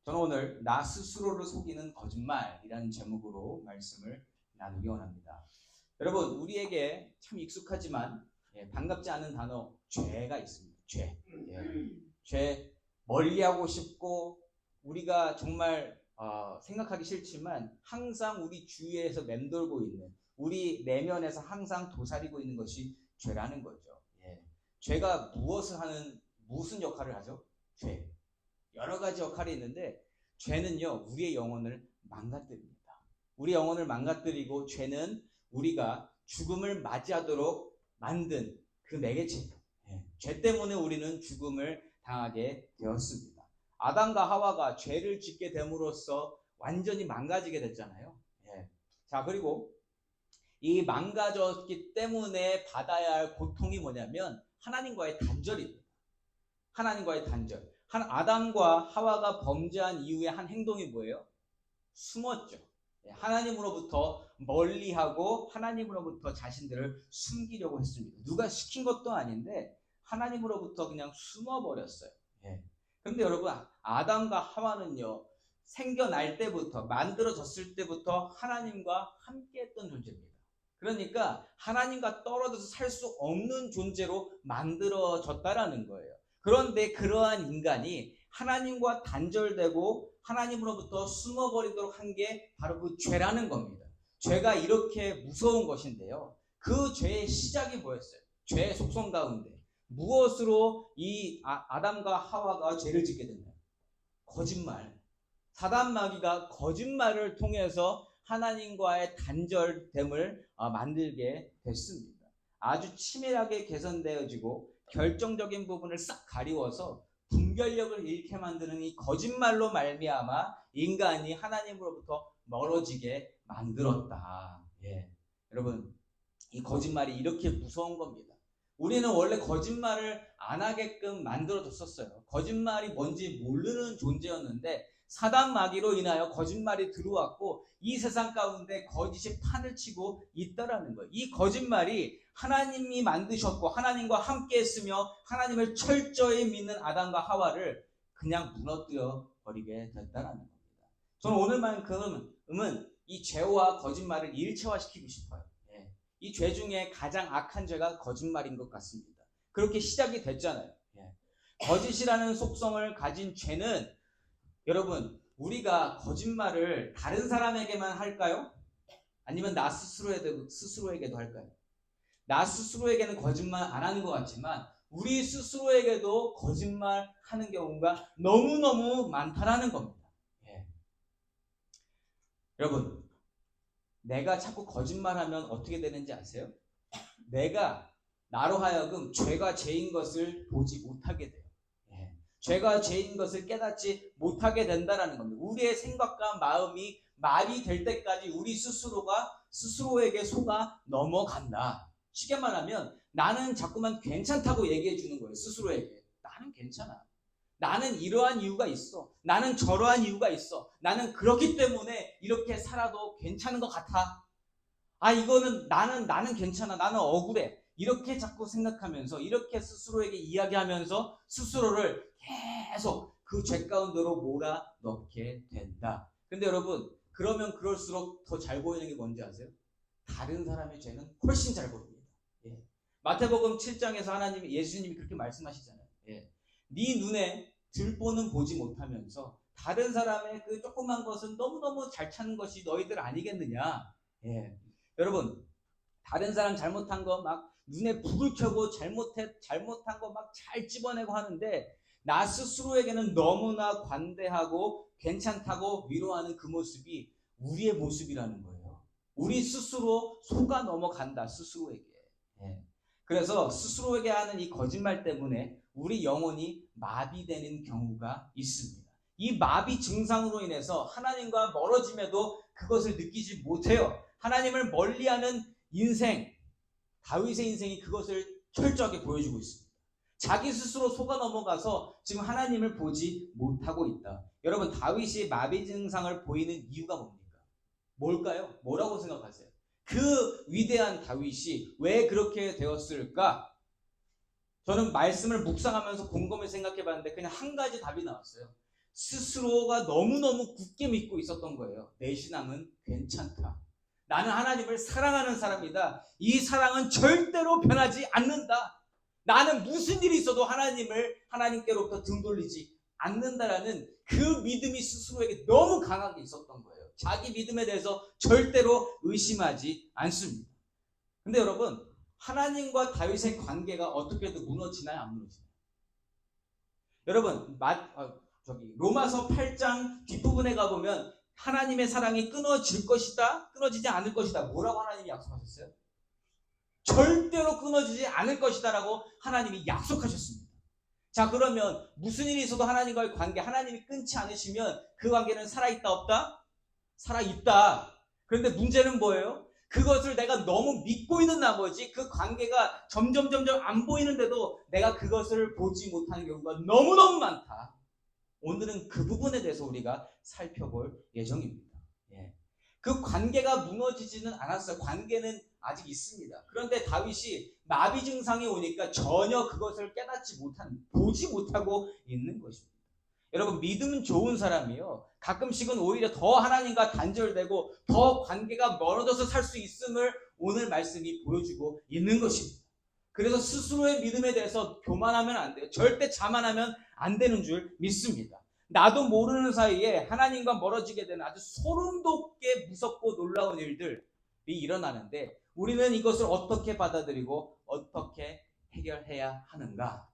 저는 오늘 나 스스로를 속이는 거짓말이라는 제목으로 말씀을 나누기 원합니다. 여러분, 우리에게 참 익숙하지만 반갑지 않은 단어 죄가 있습니다. 죄. 죄 멀리하고 싶고 우리가 정말 생각하기 싫지만 항상 우리 주위에서 맴돌고 있는, 우리 내면에서 항상 도사리고 있는 것이 죄라는 거죠. 죄가 무슨 역할을 하죠? 죄. 여러 가지 역할이 있는데 죄는요, 우리의 영혼을 망가뜨립니다. 우리 영혼을 망가뜨리고 죄는 우리가 죽음을 맞이하도록 만든 그 매개체예요. 죄 때문에 우리는 죽음을 당하게 되었습니다. 아담과 하와가 죄를 짓게 됨으로써 완전히 망가지게 됐잖아요. 자, 그리고 이 망가졌기 때문에 받아야 할 고통이 뭐냐면 하나님과의 단절입니다. 하나님과의 단절. 아담과 하와가 범죄한 이후의 한 행동이 뭐예요? 숨었죠. 하나님으로부터 멀리하고 하나님으로부터 자신들을 숨기려고 했습니다. 누가 시킨 것도 아닌데 하나님으로부터 그냥 숨어버렸어요. 그런데 여러분, 아담과 하와는요, 생겨날 때부터, 만들어졌을 때부터 하나님과 함께했던 존재입니다. 그러니까 하나님과 떨어져서 살 수 없는 존재로 만들어졌다라는 거예요. 그런데 그러한 인간이 하나님과 단절되고 하나님으로부터 숨어버리도록 한 게 바로 그 죄라는 겁니다. 죄가 이렇게 무서운 것인데요. 그 죄의 시작이 뭐였어요? 죄의 속성 가운데 무엇으로 이 아담과 하와가 죄를 짓게 됐나요? 거짓말. 사단 마귀가 거짓말을 통해서 하나님과의 단절됨을 만들게 됐습니다. 아주 치밀하게 개선되어지고 결정적인 부분을 싹 가리워서 분별력을 잃게 만드는 이 거짓말로 말미암아 인간이 하나님으로부터 멀어지게 만들었다. 여러분, 이 거짓말이 이렇게 무서운 겁니다. 우리는 원래 거짓말을 안 하게끔 만들어졌었어요. 거짓말이 뭔지 모르는 존재였는데 사단 마귀로 인하여 거짓말이 들어왔고 이 세상 가운데 거짓이 판을 치고 있다라는 거예요. 이 거짓말이 하나님이 만드셨고 하나님과 함께 했으며 하나님을 철저히 믿는 아담과 하와를 그냥 무너뜨려 버리게 됐다라는 겁니다. 저는 오늘만큼은 이 죄와 거짓말을 일체화시키고 싶어요. 이 죄 중에 가장 악한 죄가 거짓말인 것 같습니다. 그렇게 시작이 됐잖아요. 거짓이라는 속성을 가진 죄는, 여러분, 우리가 거짓말을 다른 사람에게만 할까요? 아니면 나 스스로에게도 할까요? 나 스스로에게는 거짓말 안 하는 것 같지만 우리 스스로에게도 거짓말 하는 경우가 너무너무 많다라는 겁니다. 여러분, 내가 자꾸 거짓말하면 어떻게 되는지 아세요? 내가 나로 하여금 죄가 죄인 것을 보지 못하게 돼요. 죄가 죄인 것을 깨닫지 못하게 된다는 겁니다. 우리의 생각과 마음이 말이 될 때까지 우리 스스로가 스스로에게 속아 넘어간다. 쉽게 말하면 나는 자꾸만 괜찮다고 얘기해 주는 거예요. 스스로에게. 나는 괜찮아. 나는 이러한 이유가 있어. 나는 저러한 이유가 있어. 나는 그렇기 때문에 이렇게 살아도 괜찮은 것 같아. 이거는 나는 괜찮아. 나는 억울해. 이렇게 자꾸 생각하면서 이렇게 스스로에게 이야기하면서 스스로를 계속 그 죄 가운데로 몰아넣게 된다. 근데 여러분, 그러면 그럴수록 더 잘 보이는 게 뭔지 아세요? 다른 사람의 죄는 훨씬 잘 보입니다. 마태복음 7장에서 예수님이 그렇게 말씀하시잖아요. 네 눈에 들보는 보지 못하면서 다른 사람의 그 조그만 것은 너무너무 잘 찾는 것이 너희들 아니겠느냐. 여러분, 다른 사람 잘못한 거 막 눈에 불을 켜고 잘못한 거 막 잘 집어내고 하는데 나 스스로에게는 너무나 관대하고 괜찮다고 위로하는 그 모습이 우리의 모습이라는 거예요. 우리 스스로 속아 넘어간다, 스스로에게. 그래서 스스로에게 하는 이 거짓말 때문에 우리 영혼이 마비되는 경우가 있습니다. 이 마비 증상으로 인해서 하나님과 멀어짐에도 그것을 느끼지 못해요. 하나님을 멀리하는 인생, 다윗의 인생이 그것을 철저하게 보여주고 있습니다. 자기 스스로 속아 넘어가서 지금 하나님을 보지 못하고 있다. 여러분, 다윗이 마비 증상을 보이는 이유가 뭡니까? 뭘까요? 뭐라고 생각하세요? 그 위대한 다윗이 왜 그렇게 되었을까? 저는 말씀을 묵상하면서 곰곰이 생각해봤는데 그냥 한 가지 답이 나왔어요. 스스로가 너무너무 굳게 믿고 있었던 거예요. 내 신앙은 괜찮다. 나는 하나님을 사랑하는 사람이다. 이 사랑은 절대로 변하지 않는다. 나는 무슨 일이 있어도 하나님께로부터 등 돌리지 않는다라는 그 믿음이 스스로에게 너무 강하게 있었던 거예요. 자기 믿음에 대해서 절대로 의심하지 않습니다. 근데 여러분, 하나님과 다윗의 관계가 어떻게든 무너지나요? 안 무너지나요? 여러분, 로마서 8장 뒷부분에 가보면 하나님의 사랑이 끊어질 것이다, 끊어지지 않을 것이다. 뭐라고 하나님이 약속하셨어요? 절대로 끊어지지 않을 것이다 라고 하나님이 약속하셨습니다. 자, 그러면 무슨 일이 있어도 하나님과의 관계, 하나님이 끊지 않으시면 그 관계는 살아있다 없다? 살아있다. 그런데 문제는 뭐예요? 그것을 내가 너무 믿고 있는 나머지 그 관계가 점점 안 보이는데도 내가 그것을 보지 못하는 경우가 너무너무 많다. 오늘은 그 부분에 대해서 우리가 살펴볼 예정입니다. 예. 그 관계가 무너지지는 않았어요. 관계는 아직 있습니다. 그런데 다윗이 마비 증상이 오니까 전혀 그것을 보지 못하고 있는 것입니다. 여러분, 믿음 좋은 사람이요, 가끔씩은 오히려 더 하나님과 단절되고 더 관계가 멀어져서 살 수 있음을 오늘 말씀이 보여주고 있는 것입니다. 그래서 스스로의 믿음에 대해서 교만하면 안 돼요. 절대 자만하면 안 되는 줄 믿습니다. 나도 모르는 사이에 하나님과 멀어지게 되는 아주 소름 돋게 무섭고 놀라운 일들이 일어나는데, 우리는 이것을 어떻게 받아들이고 어떻게 해결해야 하는가?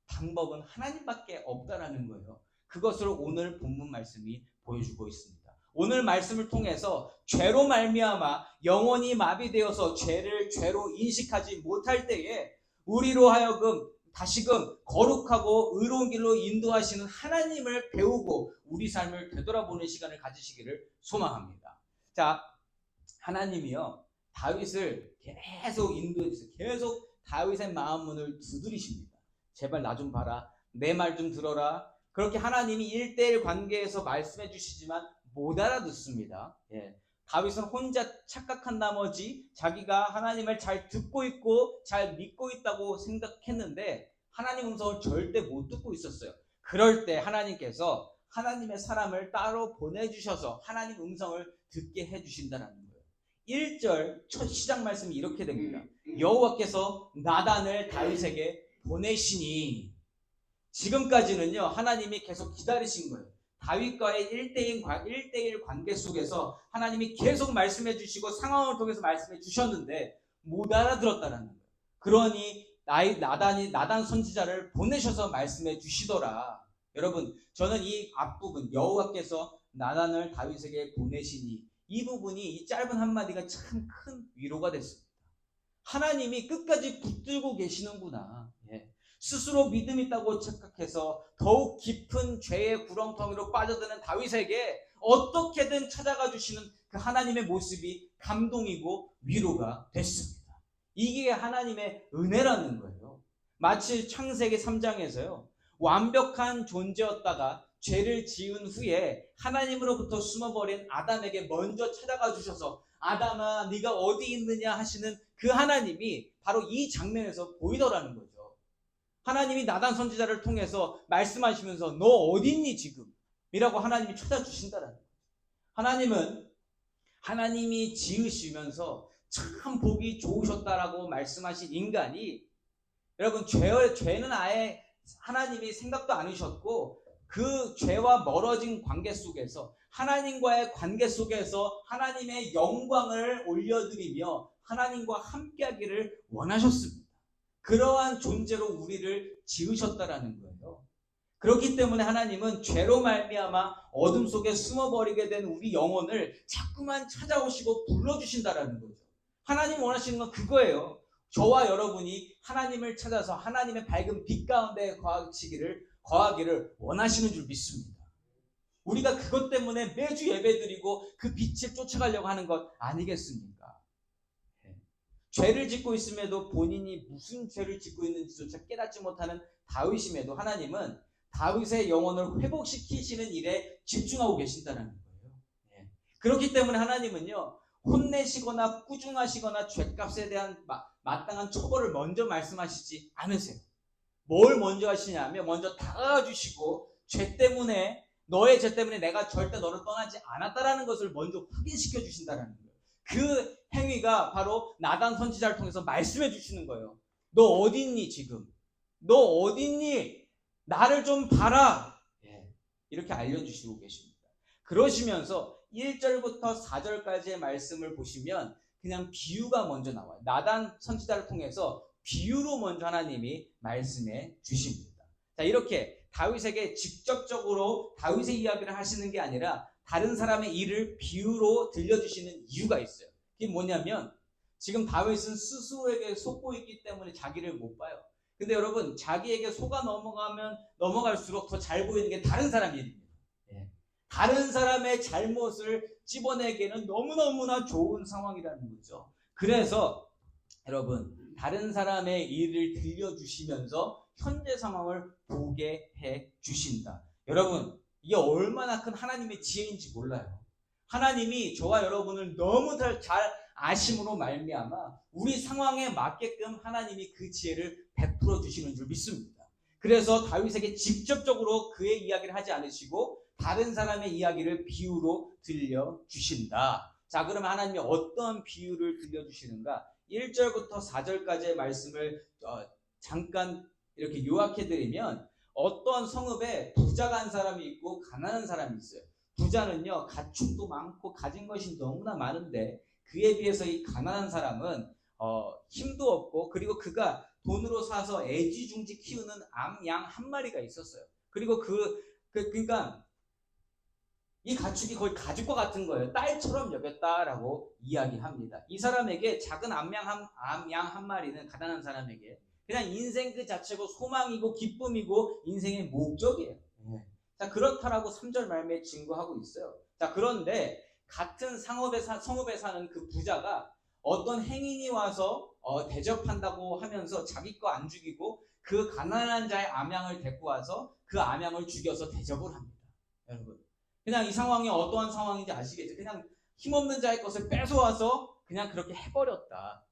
방법은 하나님밖에 없다라는 거예요. 그것을 오늘 본문 말씀이 보여주고 있습니다. 오늘 말씀을 통해서 죄로 말미암아 영혼이 마비되어서 죄로 인식하지 못할 때에 우리로 하여금 다시금 거룩하고 의로운 길로 인도하시는 하나님을 배우고 우리 삶을 되돌아보는 시간을 가지시기를 소망합니다. 자, 하나님이요, 다윗을 계속 인도해주세요. 계속 다윗의 마음 문을 두드리십니다. 제발 나 좀 봐라. 내 말 좀 들어라. 그렇게 하나님이 1:1 관계에서 말씀해 주시지만 못 알아듣습니다. 예. 다윗은 혼자 착각한 나머지 자기가 하나님을 잘 듣고 있고 잘 믿고 있다고 생각했는데 하나님 음성을 절대 못 듣고 있었어요. 그럴 때 하나님께서 하나님의 사람을 따로 보내주셔서 하나님 음성을 듣게 해주신다는 거예요. 1절 첫 시작 말씀이 이렇게 됩니다. 여호와께서 나단을 다윗에게 보내시니. 지금까지는요, 하나님이 계속 기다리신 거예요. 다윗과의 1:1 관계 속에서 하나님이 계속 말씀해 주시고 상황을 통해서 말씀해 주셨는데 못 알아들었다는 거예요. 그러니 나단 선지자를 보내셔서 말씀해 주시더라. 여러분, 저는 이 앞부분 여호와께서 나단을 다윗에게 보내시니, 이 부분이, 이 짧은 한마디가 참 큰 위로가 됐습니다. 하나님이 끝까지 붙들고 계시는구나. 예. 스스로 믿음 있다고 착각해서 더욱 깊은 죄의 구렁텅이로 빠져드는 다윗에게 어떻게든 찾아가 주시는 그 하나님의 모습이 감동이고 위로가 됐습니다. 이게 하나님의 은혜라는 거예요. 마치 창세기 3장에서요, 완벽한 존재였다가 죄를 지은 후에 하나님으로부터 숨어버린 아담에게 먼저 찾아가 주셔서 아담아 네가 어디 있느냐 하시는 그 하나님이 바로 이 장면에서 보이더라는 거죠. 하나님이 나단 선지자를 통해서 말씀하시면서 너 어디 있니 지금? 이라고 하나님이 찾아주신다는 거예요. 하나님은 하나님이 지으시면서 참 보기 좋으셨다라고 말씀하신 인간이, 여러분, 죄는 아예 하나님이 생각도 안 하셨고 그 죄와 멀어진 관계 속에서, 하나님과의 관계 속에서 하나님의 영광을 올려드리며 하나님과 함께하기를 원하셨습니다. 그러한 존재로 우리를 지으셨다라는 거예요. 그렇기 때문에 하나님은 죄로 말미암아 어둠 속에 숨어버리게 된 우리 영혼을 자꾸만 찾아오시고 불러주신다라는 거죠. 하나님 원하시는 건 그거예요. 저와 여러분이 하나님을 찾아서 하나님의 밝은 빛 가운데 거하기를 원하시는 줄 믿습니다. 우리가 그것 때문에 매주 예배드리고 그 빛을 쫓아가려고 하는 것 아니겠습니까? 죄를 짓고 있음에도 본인이 무슨 죄를 짓고 있는지조차 깨닫지 못하는 다윗임에도 하나님은 다윗의 영혼을 회복시키시는 일에 집중하고 계신다는 거예요. 그렇기 때문에 하나님은요, 혼내시거나 꾸중하시거나 죄값에 대한 마땅한 처벌을 먼저 말씀하시지 않으세요. 뭘 먼저 하시냐면 먼저 다가가 주시고 죄 때문에 너의 죄 때문에 내가 절대 너를 떠나지 않았다라는 것을 먼저 확인시켜 주신다라는 거예요. 그 행위가 바로 나단 선지자를 통해서 말씀해 주시는 거예요. 너 어디 있니 지금? 너 어디 있니? 나를 좀 봐라. 이렇게 알려주시고 계십니다. 그러시면서 1절부터 4절까지의 말씀을 보시면 그냥 비유가 먼저 나와요. 나단 선지자를 통해서 비유로 먼저 하나님이 말씀해 주십니다. 자, 이렇게 다윗에게 직접적으로 다윗의 이야기를 하시는 게 아니라 다른 사람의 일을 비유로 들려주시는 이유가 있어요. 그게 뭐냐면 지금 다윗은 스스로에게 속고 있기 때문에 자기를 못 봐요. 근데 여러분, 자기에게 속아 넘어갈수록 더 잘 보이는 게 다른 사람 일입니다. 다른 사람의 잘못을 찝어내기에는 너무너무나 좋은 상황이라는 거죠. 그래서 여러분, 다른 사람의 일을 들려주시면서 현재 상황을 보게 해 주신다. 여러분, 이게 얼마나 큰 하나님의 지혜인지 몰라요. 하나님이 저와 여러분을 너무 잘 아심으로 말미암아 우리 상황에 맞게끔 하나님이 그 지혜를 베풀어 주시는 줄 믿습니다. 그래서 다윗에게 직접적으로 그의 이야기를 하지 않으시고 다른 사람의 이야기를 비유로 들려주신다. 자, 그러면 하나님이 어떤 비유를 들려주시는가? 1절부터 4절까지의 말씀을 잠깐 이렇게 요약해드리면 어떤 성읍에 부자가 한 사람이 있고 가난한 사람이 있어요. 부자는요, 가축도 많고 가진 것이 너무나 많은데 그에 비해서 이 가난한 사람은 힘도 없고, 그리고 그가 돈으로 사서 애지중지 키우는 양 한 마리가 있었어요. 그리고 그러니까 이 가축이 거의 가죽과 같은 거예요. 딸처럼 여겼다라고 이야기합니다. 이 사람에게 작은 암 양 한 마리는 가난한 사람에게 그냥 인생 그 자체고 소망이고 기쁨이고 인생의 목적이에요. 자, 그렇다라고 3절 말미에 증거하고 있어요. 자, 그런데 같은 성읍에 사는 그 부자가 어떤 행인이 와서 대접한다고 하면서 자기 거 안 죽이고 그 가난한 자의 암양을 데리고 와서 그 암양을 죽여서 대접을 합니다. 여러분, 그냥 이 상황이 어떠한 상황인지 아시겠죠? 그냥 힘없는 자의 것을 뺏어와서 그냥 그렇게 해버렸다.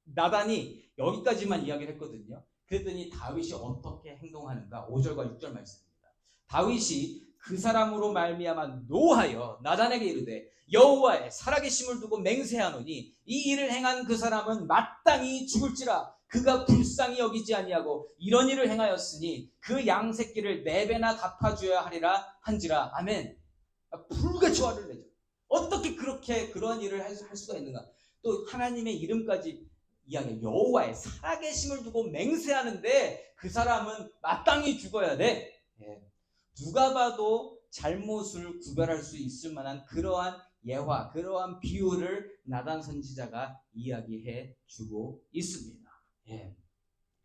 나단이 여기까지만 이야기를 했거든요. 그랬더니 다윗이 어떻게 행동하는가? 5절과 6절 말씀입니다. 다윗이 그 사람으로 말미암아 노하여 나단에게 이르되 여호와의 살아계심을 두고 맹세하노니 이 일을 행한 그 사람은 마땅히 죽을지라. 그가 불쌍히 여기지 아니하고 이런 일을 행하였으니 그 양 새끼를 4배나 갚아줘야 하리라 한지라. 아멘. 불같이 화를 내죠. 어떻게 그런 일을 할 수가 있는가? 또 하나님의 이름까지 이야기해. 여호와의 살아계심을 두고 맹세하는데 그 사람은 마땅히 죽어야 돼. 누가 봐도 잘못을 구별할 수 있을 만한 그러한 예화, 그러한 비유를 나단 선지자가 이야기해 주고 있습니다.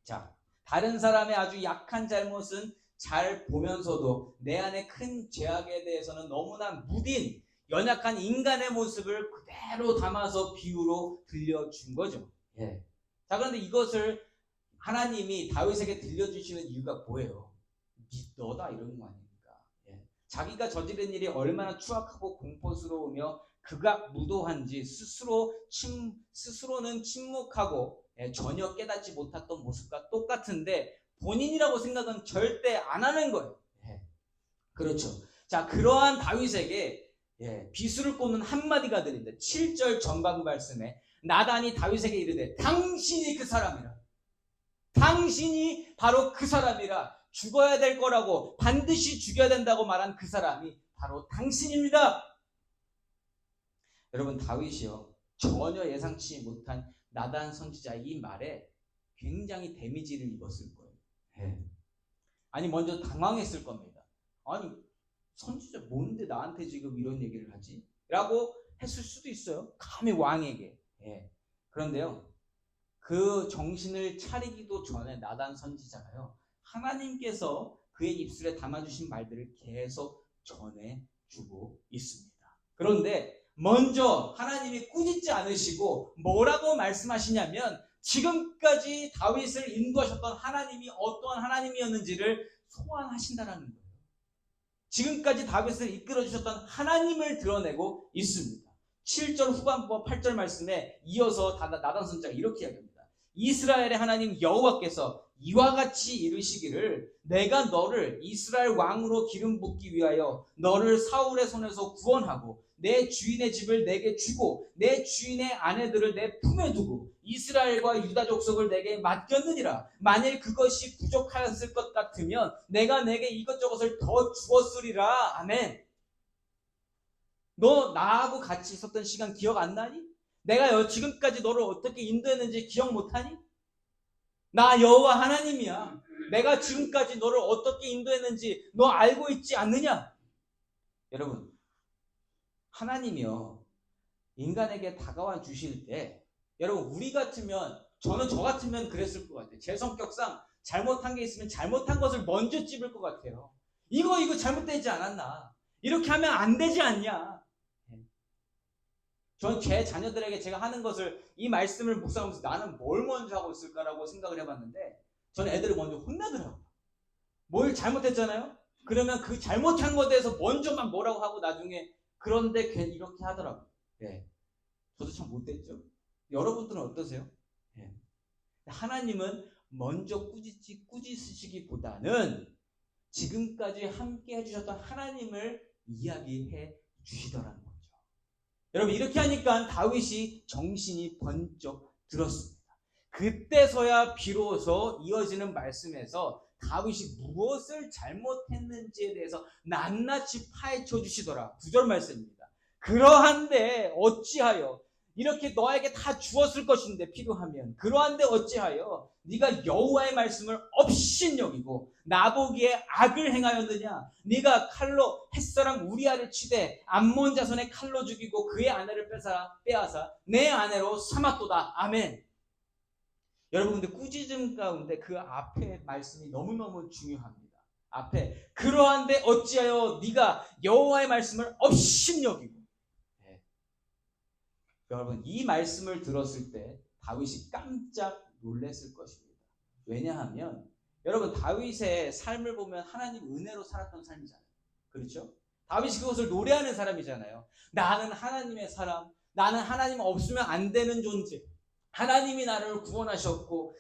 자, 다른 사람의 아주 약한 잘못은 잘 보면서도 내 안에 큰 죄악에 대해서는 너무나 무딘 연약한 인간의 모습을 그대로 담아서 비유로 들려준 거죠. 자, 그런데 이것을 하나님이 다윗에게 들려주시는 이유가 뭐예요? 너다 이런 거 아닙니까? 자기가 저지른 일이 얼마나 추악하고 공포스러우며 극악무도한지 스스로는 침묵하고 전혀 깨닫지 못했던 모습과 똑같은데 본인이라고 생각은 절대 안 하는 거예요. 그렇죠. 자, 그러한 다윗에게 비수를 꽂는 한마디가 들린다. 7절 전반부 말씀에 나단이 다윗에게 이르되 당신이 그 사람이라. 당신이 바로 그 사람이라. 죽어야 될 거라고 반드시 죽여야 된다고 말한 그 사람이 바로 당신입니다. 여러분, 다윗이요 전혀 예상치 못한 나단 선지자의 이 말에 굉장히 데미지를 입었을 거예요. 아니, 먼저 당황했을 겁니다. 아니, 선지자 뭔데 나한테 지금 이런 얘기를 하지? 라고 했을 수도 있어요. 감히 왕에게. 그런데요, 그 정신을 차리기도 전에 나단 선지자가요, 하나님께서 그의 입술에 담아주신 말들을 계속 전해주고 있습니다. 그런데 먼저 하나님이 꾸짖지 않으시고 뭐라고 말씀하시냐면 지금까지 다윗을 인도하셨던 하나님이 어떠한 하나님이었는지를 소환하신다라는 거예요. 지금까지 다윗을 이끌어주셨던 하나님을 드러내고 있습니다. 7절 후반부와 8절 말씀에 이어서 나단 선지자가 이렇게 이야기합니다. 이스라엘의 하나님 여호와께서 이와 같이 이르시기를 내가 너를 이스라엘 왕으로 기름 붓기 위하여 너를 사울의 손에서 구원하고 내 주인의 집을 내게 주고 내 주인의 아내들을 내 품에 두고 이스라엘과 유다 족속을 내게 맡겼느니라. 만일 그것이 부족하였을 것 같으면 내가 내게 이것저것을 더 주었으리라. 아멘. 너 나하고 같이 있었던 시간 기억 안 나니? 내가 지금까지 너를 어떻게 인도했는지 기억 못하니? 나 여호와 하나님이야. 내가 지금까지 너를 어떻게 인도했는지 너 알고 있지 않느냐? 여러분, 하나님이요 인간에게 다가와 주실 때 여러분 우리 같으면 저는 저 같으면 그랬을 것 같아요. 제 성격상 잘못한 게 있으면 잘못한 것을 먼저 찝을 것 같아요. 이거 잘못되지 않았나? 이렇게 하면 안 되지 않냐? 전 제 자녀들에게 제가 하는 것을 이 말씀을 묵상하면서 나는 뭘 먼저 하고 있을까라고 생각을 해봤는데 저는 애들을 먼저 혼나더라고요. 뭘 잘못했잖아요? 그러면 그 잘못한 것에 대해서 먼저 막 뭐라고 하고 나중에 그런데 이렇게 하더라고요. 네. 저도 참 못됐죠. 여러분들은 어떠세요? 네. 하나님은 먼저 꾸짖으시기보다는 지금까지 함께 해주셨던 하나님을 이야기해 주시더라는 거예요. 여러분 이렇게 하니까 다윗이 정신이 번쩍 들었습니다. 그때서야 비로소 이어지는 말씀에서 다윗이 무엇을 잘못했는지에 대해서 낱낱이 파헤쳐 주시더라. 9절 말씀입니다. 그러한데 어찌하여 이렇게 너에게 다 주었을 것인데 필요하면 그러한데 어찌하여 네가 여호와의 말씀을 업신여기고 나보기에 악을 행하였느냐? 네가 칼로 햇사람 우리아를 치되 암몬 자손의 칼로 죽이고 그의 아내를 빼앗아 내 아내로 삼았도다. 아멘. 여러분 근데 꾸짖음 가운데 그 앞에 말씀이 너무너무 중요합니다. 앞에 그러한데 어찌하여 네가 여호와의 말씀을 업신여기고. 여러분 이 말씀을 들었을 때 다윗이 깜짝 놀랐을 것입니다. 왜냐하면 여러분 다윗의 삶을 보면 하나님 은혜로 살았던 삶이잖아요. 그렇죠? 다윗이 그것을 노래하는 사람이잖아요. 나는 하나님의 사람, 나는 하나님 없으면 안 되는 존재. 하나님이 나를 구원하셨고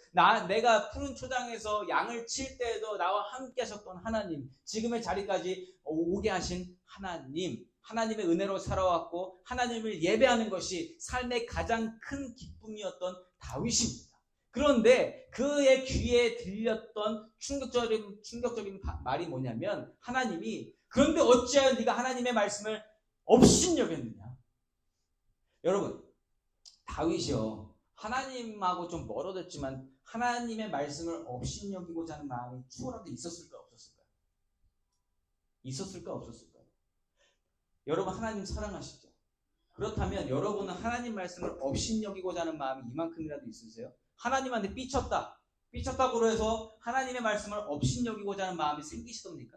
내가 푸른 초장에서 양을 칠 때에도 나와 함께 하셨던 하나님, 지금의 자리까지 오게 하신 하나님, 하나님의 은혜로 살아왔고 하나님을 예배하는 것이 삶의 가장 큰 기쁨이었던 다윗입니다. 그런데 그의 귀에 들렸던 충격적인 말이 뭐냐면 하나님이 그런데 어찌하여 네가 하나님의 말씀을 업신여겼느냐? 여러분 다윗이요 하나님하고 좀 멀어졌지만 하나님의 말씀을 업신여기고자 하는 마음이 추호라도 있었을까 없었을까요? 있었을까 없었을까요? 여러분 하나님 사랑하시죠? 그렇다면 여러분은 하나님 말씀을 업신여기고자 하는 마음이 이만큼이라도 있으세요? 하나님한테 삐쳤다고 해서 하나님의 말씀을 업신여기고자 하는 마음이 생기시겁니까?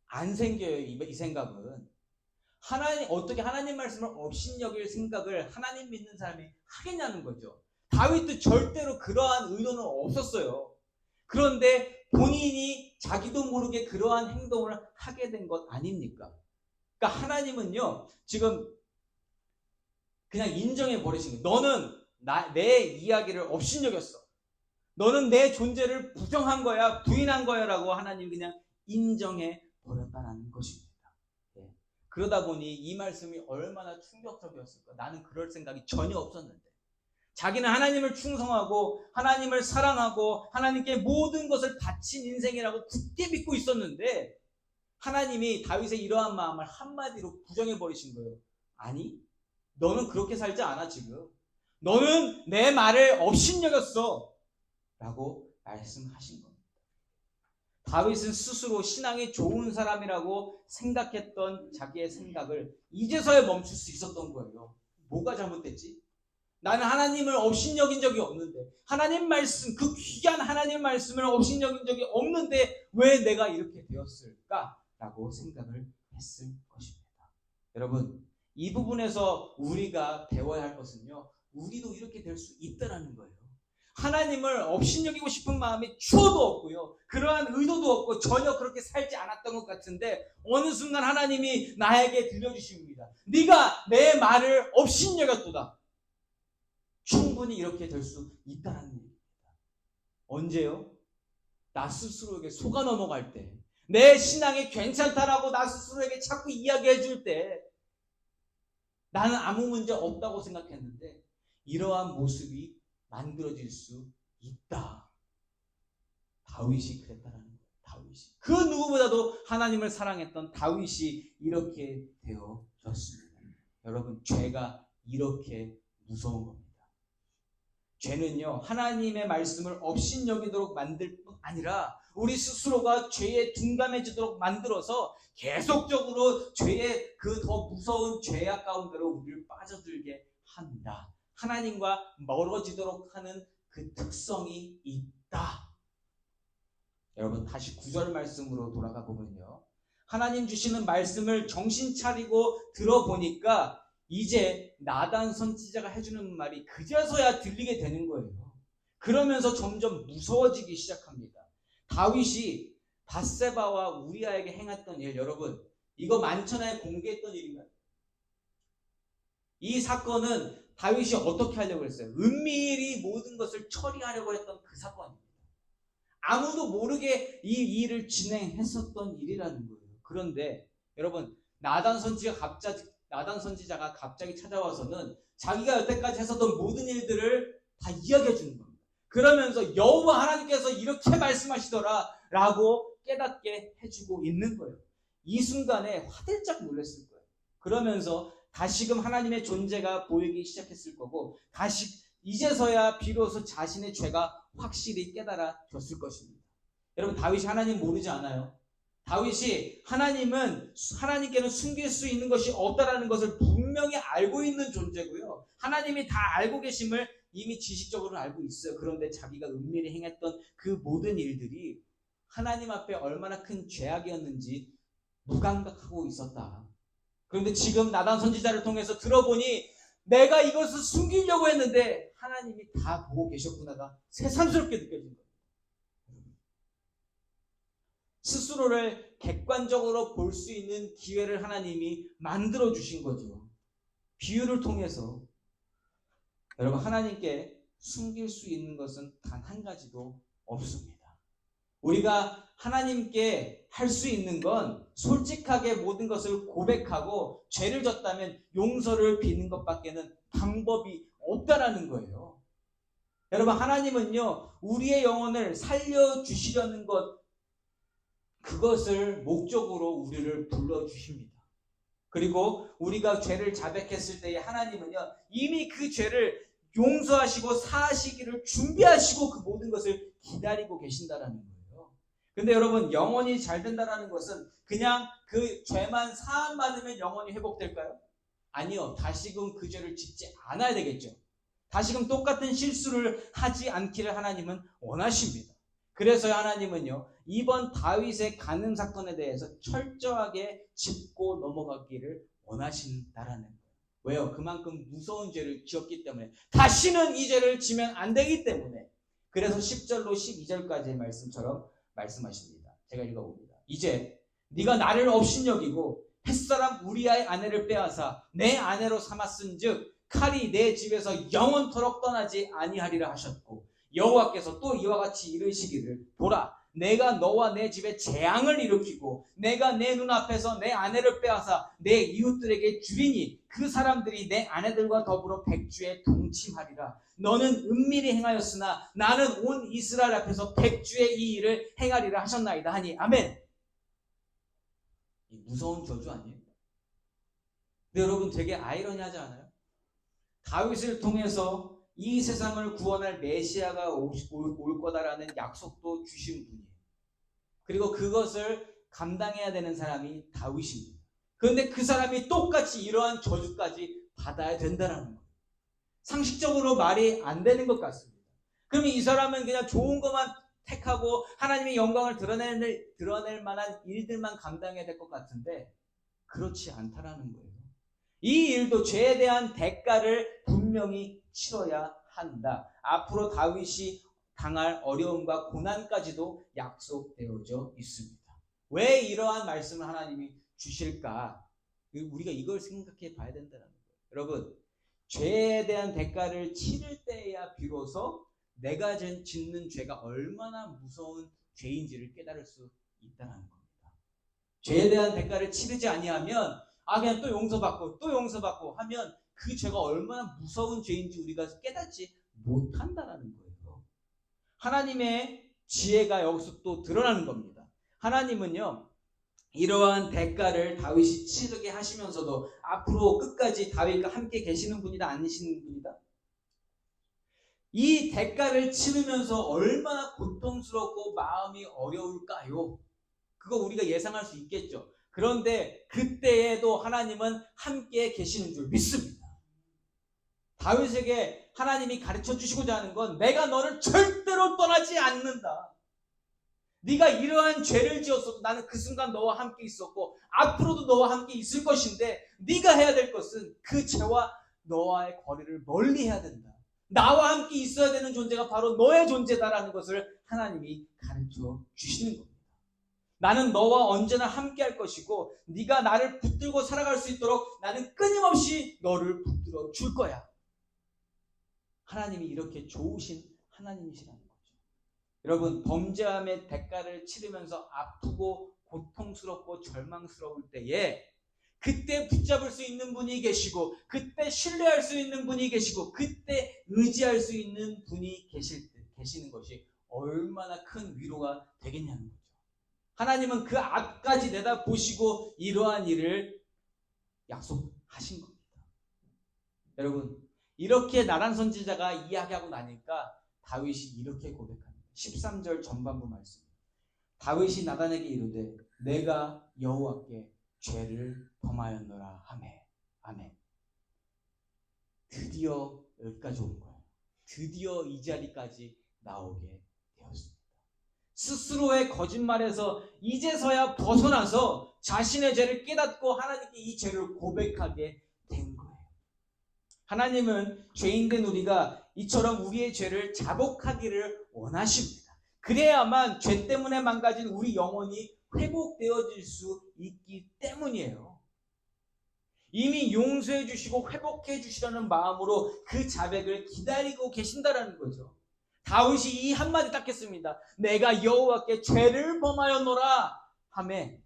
안 생겨요. 이 생각은. 어떻게 하나님 말씀을 업신여길 생각을 하나님 믿는 사람이 하겠냐는 거죠. 다윗도 절대로 그러한 의도는 없었어요. 그런데 본인이 자기도 모르게 그러한 행동을 하게 된 것 아닙니까? 그러니까 하나님은요 지금 그냥 인정해 버리신 거예요. 너는 내 이야기를 업신여겼어. 너는 내 존재를 부정한 거야, 부인한 거야 라고 하나님이 그냥 인정해 버렸다는 것입니다. 예. 그러다 보니 이 말씀이 얼마나 충격적이었을까. 나는 그럴 생각이 전혀 없었는데 자기는 하나님을 충성하고 하나님을 사랑하고 하나님께 모든 것을 바친 인생이라고 굳게 믿고 있었는데 하나님이 다윗의 이러한 마음을 한마디로 부정해 버리신 거예요. 아니 너는 그렇게 살지 않아. 지금 너는 내 말을 업신여겼어 라고 말씀하신 겁니다. 다윗은 스스로 신앙이 좋은 사람이라고 생각했던 자기의 생각을 이제서야 멈출 수 있었던 거예요. 뭐가 잘못됐지? 나는 하나님을 업신여긴 적이 없는데 하나님 말씀, 그 귀한 하나님 말씀을 업신여긴 적이 없는데 왜 내가 이렇게 되었을까? 라고 생각을 했을 것입니다. 여러분 이 부분에서 우리가 배워야 할 것은요 우리도 이렇게 될 수 있다는 거예요. 하나님을 업신여기고 싶은 마음이 추호도 없고요 그러한 의도도 없고 전혀 그렇게 살지 않았던 것 같은데 어느 순간 하나님이 나에게 들려주십니다. 네가 내 말을 업신여겼도다. 충분히 이렇게 될 수 있다는 얘기입니다. 언제요? 나 스스로에게 속아 넘어갈 때, 내 신앙이 괜찮다라고 나 스스로에게 자꾸 이야기해 줄 때, 나는 아무 문제 없다고 생각했는데 이러한 모습이 만들어질 수 있다. 다윗이 그랬다라는 거예요. 다윗이. 그 누구보다도 하나님을 사랑했던 다윗이 이렇게 되어졌습니다. 여러분, 죄가 이렇게 무서운 겁니다. 죄는요, 하나님의 말씀을 업신여기도록 만들 뿐 아니라 우리 스스로가 죄에 둔감해지도록 만들어서 계속적으로 죄의 그 더 무서운 죄악 가운데로 우리를 빠져들게 한다. 하나님과 멀어지도록 하는 그 특성이 있다. 여러분, 다시 9절 말씀으로 돌아가 보면요, 하나님 주시는 말씀을 정신 차리고 들어보니까 이제 나단 선지자가 해주는 말이 그제서야 들리게 되는 거예요. 그러면서 점점 무서워지기 시작합니다. 다윗이 밧세바와 우리아에게 행했던 일, 여러분, 이거 만천하에 공개했던 일인가요? 이 사건은 다윗이 어떻게 하려고 했어요? 은밀히 모든 것을 처리하려고 했던 그 사건입니다. 아무도 모르게 이 일을 진행했었던 일이라는 거예요. 그런데 여러분, 나단 선지자가 갑자기 찾아와서는 자기가 여태까지 했었던 모든 일들을 다 이야기해 주는 겁니다. 그러면서 여호와 하나님께서 이렇게 말씀하시더라 라고 깨닫게 해주고 있는 거예요. 이 순간에 화들짝 놀랐을 거예요. 그러면서 다시금 하나님의 존재가 보이기 시작했을 거고, 다시 이제서야 비로소 자신의 죄가 확실히 깨달아졌을 것입니다. 여러분, 다윗이 하나님 모르지 않아요? 다윗이 하나님께는 숨길 수 있는 것이 없다라는 것을 분명히 알고 있는 존재고요. 하나님이 다 알고 계심을 이미 지식적으로는 알고 있어요. 그런데 자기가 은밀히 행했던 그 모든 일들이 하나님 앞에 얼마나 큰 죄악이었는지 무감각하고 있었다. 그런데 지금 나단 선지자를 통해서 들어보니 내가 이것을 숨기려고 했는데 하나님이 다 보고 계셨구나가 새삼스럽게 느껴진 거예요. 스스로를 객관적으로 볼 수 있는 기회를 하나님이 만들어 주신 거죠. 비유를 통해서. 여러분, 하나님께 숨길 수 있는 것은 단 한 가지도 없습니다. 우리가 하나님께 할 수 있는 건 솔직하게 모든 것을 고백하고 죄를 졌다면 용서를 비는 것밖에는 방법이 없다라는 거예요. 여러분, 하나님은요, 우리의 영혼을 살려주시려는 것, 그것을 목적으로 우리를 불러주십니다. 그리고 우리가 죄를 자백했을 때에 하나님은요, 이미 그 죄를 용서하시고 사하시기를 준비하시고 그 모든 것을 기다리고 계신다라는 거예요. 근데 여러분, 영원히 잘 된다라는 것은 그냥 그 죄만 사함받으면 영원히 회복될까요? 아니요. 다시금 그 죄를 짓지 않아야 되겠죠. 다시금 똑같은 실수를 하지 않기를 하나님은 원하십니다. 그래서 하나님은요, 이번 다윗의 간음 사건에 대해서 철저하게 짚고 넘어가기를 원하신다라는 거예요. 왜요? 그만큼 무서운 죄를 지었기 때문에, 다시는 이 죄를 지면 안 되기 때문에. 그래서 10절로 12절까지의 말씀처럼 말씀하십니다. 제가 읽어봅니다. 이제 네가 나를 업신여기고 햇사람 우리아의 아내를 빼앗아 내 아내로 삼았은즉 칼이 내 집에서 영원토록 떠나지 아니하리라 하셨고, 여호와께서 또 이와 같이 이르시기를, 보라, 내가 너와 내 집에 재앙을 일으키고 내가 내 눈앞에서 내 아내를 빼앗아 내 이웃들에게 주리니 그 사람들이 내 아내들과 더불어 백주에 동침하리라. 너는 은밀히 행하였으나 나는 온 이스라엘 앞에서 백주의 이 일을 행하리라 하셨나이다 하니. 아멘. 이 무서운 저주 아니에요? 근데 여러분, 되게 아이러니하지 않아요? 다윗을 통해서 이 세상을 구원할 메시아가 올 거다라는 약속도 주신 분이에요. 그리고 그것을 감당해야 되는 사람이 다윗입니다. 그런데 그 사람이 똑같이 이러한 저주까지 받아야 된다는 거예요. 상식적으로 말이 안 되는 것 같습니다. 그러면 이 사람은 그냥 좋은 것만 택하고 하나님의 영광을 드러낼 만한 일들만 감당해야 될 것 같은데 그렇지 않다라는 거예요. 이 일도 죄에 대한 대가를 분명히 치러야 한다. 앞으로 다윗이 당할 어려움과 고난까지도 약속되어져 있습니다. 왜 이러한 말씀을 하나님이 주실까? 우리가 이걸 생각해 봐야 된다는 거예요. 여러분, 죄에 대한 대가를 치를 때야 비로소 내가 짓는 죄가 얼마나 무서운 죄인지를 깨달을 수 있다는 겁니다. 죄에 대한 대가를 치르지 아니하면 그냥 또 용서받고 하면 그 죄가 얼마나 무서운 죄인지 우리가 깨닫지 못한다는 거예요. 하나님의 지혜가 여기서 또 드러나는 겁니다. 하나님은요, 이러한 대가를 다윗이 치르게 하시면서도 앞으로 끝까지 다윗과 함께 계시는 분이다, 아니시는 분이다? 이 대가를 치르면서 얼마나 고통스럽고 마음이 어려울까요? 그거 우리가 예상할 수 있겠죠. 그런데 그때에도 하나님은 함께 계시는 줄 믿습니다. 다윗에게 하나님이 가르쳐 주시고자 하는 건 내가 너를 절대로 떠나지 않는다. 네가 이러한 죄를 지었어도 나는 그 순간 너와 함께 있었고 앞으로도 너와 함께 있을 것인데 네가 해야 될 것은 그 죄와 너와의 거리를 멀리 해야 된다. 나와 함께 있어야 되는 존재가 바로 너의 존재다라는 것을 하나님이 가르쳐 주시는 겁니다. 나는 너와 언제나 함께 할 것이고 네가 나를 붙들고 살아갈 수 있도록 나는 끊임없이 너를 붙들어 줄 거야. 하나님이 이렇게 좋으신 하나님이시라는 거죠. 여러분, 범죄함의 대가를 치르면서 아프고 고통스럽고 절망스러울 때에 그때 붙잡을 수 있는 분이 계시고 그때 신뢰할 수 있는 분이 계시고 그때 의지할 수 있는 분이 계시는 것이 얼마나 큰 위로가 되겠냐는 거죠. 하나님은 그 앞까지 내다보시고 이러한 일을 약속하신 겁니다. 여러분, 이렇게 나단 선지자가 이야기하고 나니까 다윗이 이렇게 고백합니다. 13절 전반부 말씀. 다윗이 나단에게 이르되 내가 여호와께 죄를 범하였노라 하매. 아멘. 드디어 여기까지 온 거예요. 드디어 이 자리까지 나오게 되었습니다. 스스로의 거짓말에서 이제서야 벗어나서 자신의 죄를 깨닫고 하나님께 이 죄를 고백하게 된 거예요. 하나님은 죄인된 우리가 이처럼 우리의 죄를 자복하기를 원하십니다. 그래야만 죄 때문에 망가진 우리 영혼이 회복되어질 수 있기 때문이에요. 이미 용서해 주시고 회복해 주시라는 마음으로 그 자백을 기다리고 계신다라는 거죠. 다윗이 이 한마디 딱 했습니다. 내가 여호와께 죄를 범하였노라 하매,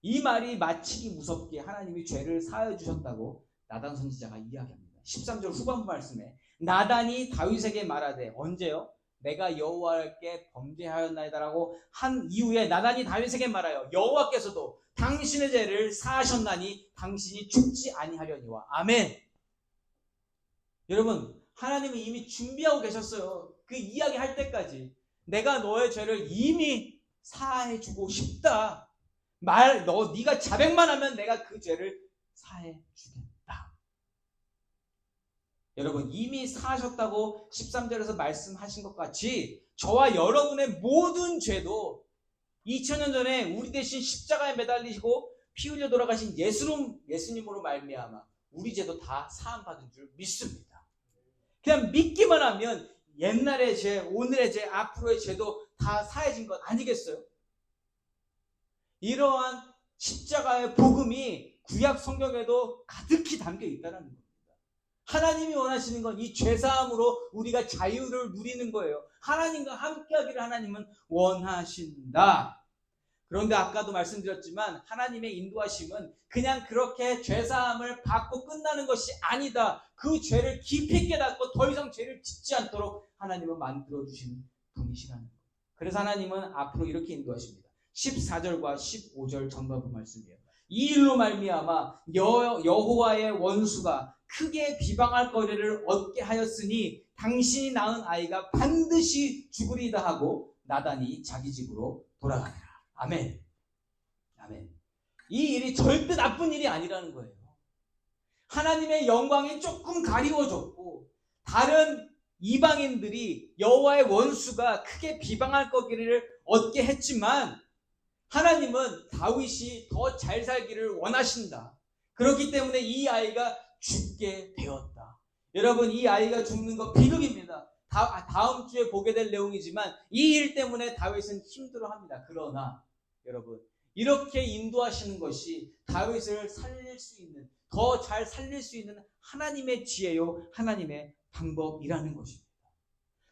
이 말이 마치기 무섭게 하나님이 죄를 사하여 주셨다고 나단 선지자가 이야기합니다. 13절 후반부 말씀에 나단이 다윗에게 말하되, 언제요? 내가 여호와께 범죄하였나이다라고 한 이후에 나단이 다윗에게 말하여 여호와께서도 당신의 죄를 사하셨나니 당신이 죽지 아니하려니와. 아멘. 여러분, 하나님은 이미 준비하고 계셨어요. 그 이야기 할 때까지 내가 너의 죄를 이미 사해주고 싶다. 네가 자백만 하면 내가 그 죄를 사해주겠다. 여러분, 이미 사하셨다고 13절에서 말씀하신 것 같이 저와 여러분의 모든 죄도 2000년 전에 우리 대신 십자가에 매달리시고 피 흘려 돌아가신 예수님으로 말미암아 우리 죄도 다 사함받은 줄 믿습니다. 그냥 믿기만 하면 옛날의 죄, 오늘의 죄, 앞으로의 죄도 다 사해진 것 아니겠어요? 이러한 십자가의 복음이 구약 성경에도 가득히 담겨 있다는 겁니다. 하나님이 원하시는 건 이 죄사함으로 우리가 자유를 누리는 거예요. 하나님과 함께하기를 하나님은 원하신다. 그런데 아까도 말씀드렸지만 하나님의 인도하심은 그냥 그렇게 죄사함을 받고 끝나는 것이 아니다. 그 죄를 깊이 깨닫고 더 이상 죄를 짓지 않도록 하나님은 만들어주시는 분이시라는 거예요. 그래서 하나님은 앞으로 이렇게 인도하십니다. 14절과 15절 전반부 말씀이에요. 이 일로 말미암아 여호와의 원수가 크게 비방할 거리를 얻게 하였으니 당신이 낳은 아이가 반드시 죽으리다 하고 나단이 자기 집으로 돌아가니라. 아멘. 아멘. 이 일이 절대 나쁜 일이 아니라는 거예요. 하나님의 영광이 조금 가리워졌고 다른 이방인들이 여호와의 원수가 크게 비방할 거리를 얻게 했지만 하나님은 다윗이 더 잘 살기를 원하신다. 그렇기 때문에 이 아이가 죽게 되었다. 여러분, 이 아이가 죽는 거 비극입니다. 다음 주에 보게 될 내용이지만 이 일 때문에 다윗은 힘들어합니다. 그러나 여러분, 이렇게 인도하시는 것이 다윗을 살릴 수 있는, 더 잘 살릴 수 있는 하나님의 지혜요, 하나님의 방법이라는 것입니다.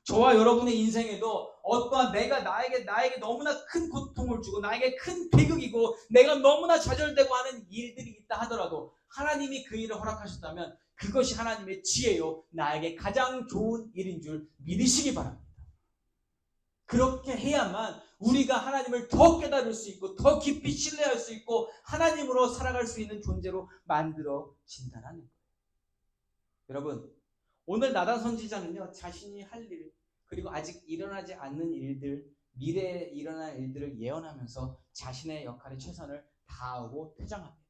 저와 여러분의 인생에도 어떠한 나에게 너무나 큰 고통을 주고 나에게 큰 비극이고 내가 너무나 좌절되고 하는 일들이 있다 하더라도 하나님이 그 일을 허락하셨다면 그것이 하나님의 지혜요, 나에게 가장 좋은 일인 줄 믿으시기 바랍니다. 그렇게 해야만 우리가 하나님을 더 깨달을 수 있고 더 깊이 신뢰할 수 있고 하나님으로 살아갈 수 있는 존재로 만들어진다는 거예요. 여러분, 오늘 나단 선지자는요, 자신이 할 일, 그리고 아직 일어나지 않는 일들, 미래에 일어날 일들을 예언하면서 자신의 역할에 최선을 다하고 퇴장합니다.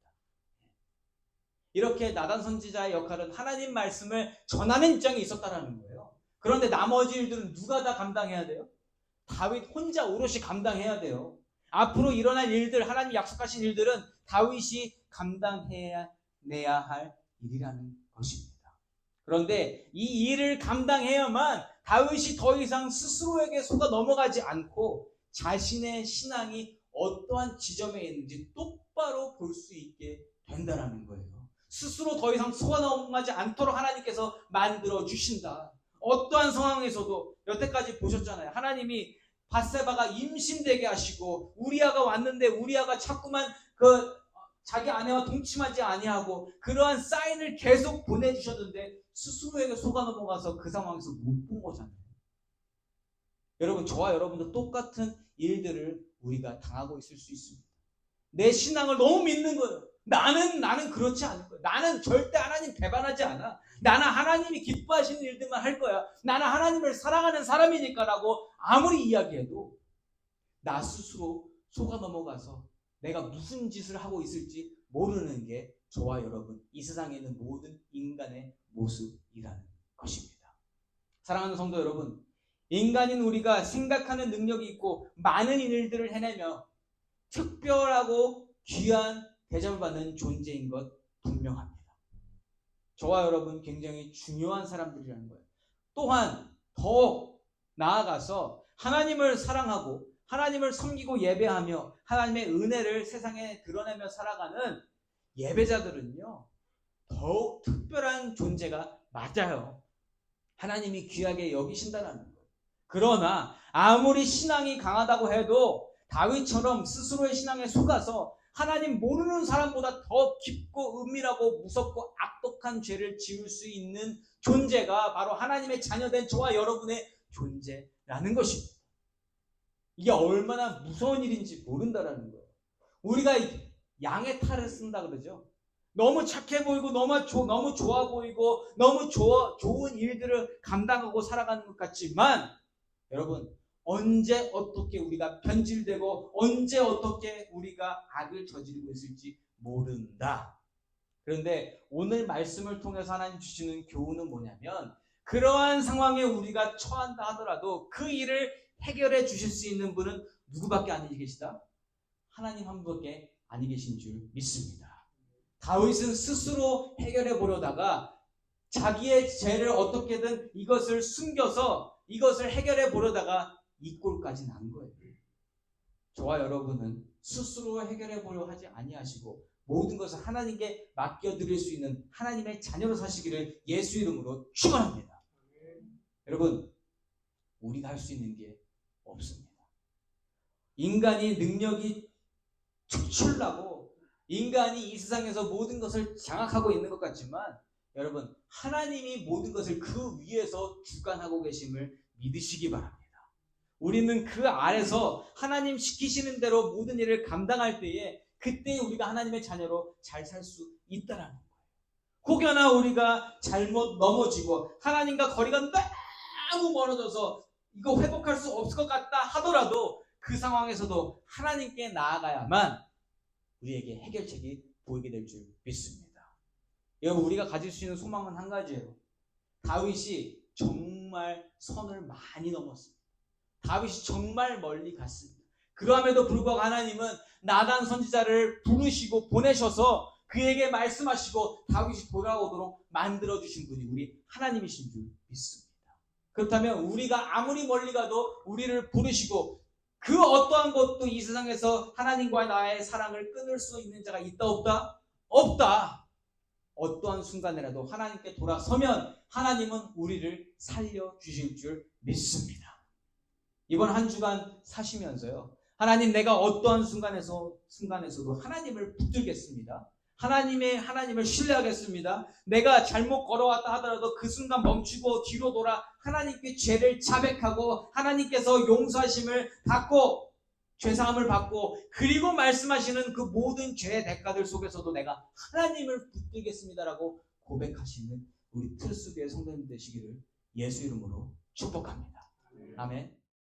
이렇게 나단 선지자의 역할은 하나님 말씀을 전하는 입장에 있었다라는 거예요. 그런데 나머지 일들은 누가 다 감당해야 돼요? 다윗 혼자 오롯이 감당해야 돼요. 앞으로 일어날 일들, 하나님 약속하신 일들은 다윗이 감당해내야 할 일이라는 것입니다. 그런데 이 일을 감당해야만 다윗이 더 이상 스스로에게 속아 넘어가지 않고 자신의 신앙이 어떠한 지점에 있는지 똑바로 볼 수 있게 된다는 거예요. 스스로 더 이상 속아 넘어가지 않도록 하나님께서 만들어 주신다. 어떠한 상황에서도 여태까지 보셨잖아요. 하나님이 밧세바가 임신되게 하시고 우리아가 왔는데 우리아가 자꾸만 자기 아내와 동침하지 아니하고 그러한 사인을 계속 보내주셨는데 스스로에게 속아 넘어가서 그 상황에서 못 본 거잖아요. 여러분, 저와 여러분도 똑같은 일들을 우리가 당하고 있을 수 있습니다. 내 신앙을 너무 믿는 거예요. 나는 그렇지 않을 거야. 나는 절대 하나님 배반하지 않아. 나는 하나님이 기뻐하시는 일들만 할 거야. 나는 하나님을 사랑하는 사람이니까라고 아무리 이야기해도 나 스스로 속아 넘어가서 내가 무슨 짓을 하고 있을지 모르는 게 저와 여러분, 이 세상에 있는 모든 인간의 모습이라는 것입니다. 사랑하는 성도 여러분, 인간인 우리가 생각하는 능력이 있고 많은 일들을 해내며 특별하고 귀한 대접을 받는 존재인 것 분명합니다. 저와 여러분 굉장히 중요한 사람들이라는 거예요. 또한 더 나아가서 하나님을 사랑하고 하나님을 섬기고 예배하며 하나님의 은혜를 세상에 드러내며 살아가는 예배자들은요, 더욱 특별한 존재가 맞아요. 하나님이 귀하게 여기신다는 거예요. 그러나 아무리 신앙이 강하다고 해도 다윗처럼 스스로의 신앙에 속아서 하나님 모르는 사람보다 더 깊고 은밀하고 무섭고 악독한 죄를 지을 수 있는 존재가 바로 하나님의 자녀된 저와 여러분의 존재라는 것입니다. 이게 얼마나 무서운 일인지 모른다라는 거예요. 우리가 양의 탈을 쓴다 그러죠. 너무 착해 보이고 너무 좋아 보이고 너무 좋은 일들을 감당하고 살아가는 것 같지만 여러분, 언제 어떻게 우리가 변질되고 언제 어떻게 우리가 악을 저지르고 있을지 모른다. 그런데 오늘 말씀을 통해서 하나님 주시는 교훈은 뭐냐면 그러한 상황에 우리가 처한다 하더라도 그 일을 해결해 주실 수 있는 분은 누구밖에 아니 계시다? 하나님 한 분밖에 아니 계신 줄 믿습니다. 다윗은 스스로 해결해 보려다가 자기의 죄를 어떻게든 이것을 숨겨서 이것을 해결해 보려다가 이 꼴까지 난 거예요. 저와 여러분은 스스로 해결해 보려 하지 아니하시고 모든 것을 하나님께 맡겨드릴 수 있는 하나님의 자녀로 사시기를 예수 이름으로 축원합니다. 여러분, 우리가 할 수 있는 게 없습니다. 인간이 능력이 특출나고 인간이 이 세상에서 모든 것을 장악하고 있는 것 같지만 여러분, 하나님이 모든 것을 그 위에서 주관하고 계심을 믿으시기 바랍니다. 우리는 그 아래서 하나님 시키시는 대로 모든 일을 감당할 때에 그때 우리가 하나님의 자녀로 잘 살 수 있다는 거예요. 혹여나 우리가 잘못 넘어지고 하나님과 거리가 너무 멀어져서 이거 회복할 수 없을 것 같다 하더라도 그 상황에서도 하나님께 나아가야만 우리에게 해결책이 보이게 될 줄 믿습니다. 여러분, 우리가 가질 수 있는 소망은 한 가지예요. 다윗이 정말 선을 많이 넘었습니다. 다윗이 정말 멀리 갔습니다. 그럼에도 불구하고 하나님은 나단 선지자를 부르시고 보내셔서 그에게 말씀하시고 다윗이 돌아오도록 만들어주신 분이 우리 하나님이신 줄 믿습니다. 그렇다면 우리가 아무리 멀리 가도 우리를 부르시고 그 어떠한 것도 이 세상에서 하나님과 나의 사랑을 끊을 수 있는 자가 있다 없다? 없다. 어떠한 순간이라도 하나님께 돌아서면 하나님은 우리를 살려주실 줄 믿습니다. 이번 한 주간 사시면서요, 하나님, 내가 어떠한 순간에서도 하나님을 붙들겠습니다. 하나님을 신뢰하겠습니다. 내가 잘못 걸어왔다 하더라도 그 순간 멈추고 뒤로 돌아 하나님께 죄를 자백하고 하나님께서 용서하심을 받고 죄사함을 받고 그리고 말씀하시는 그 모든 죄의 대가들 속에서도 내가 하나님을 붙들겠습니다라고 고백하시는 우리 트루스교회 성도님 되시기를 예수 이름으로 축복합니다. 아멘.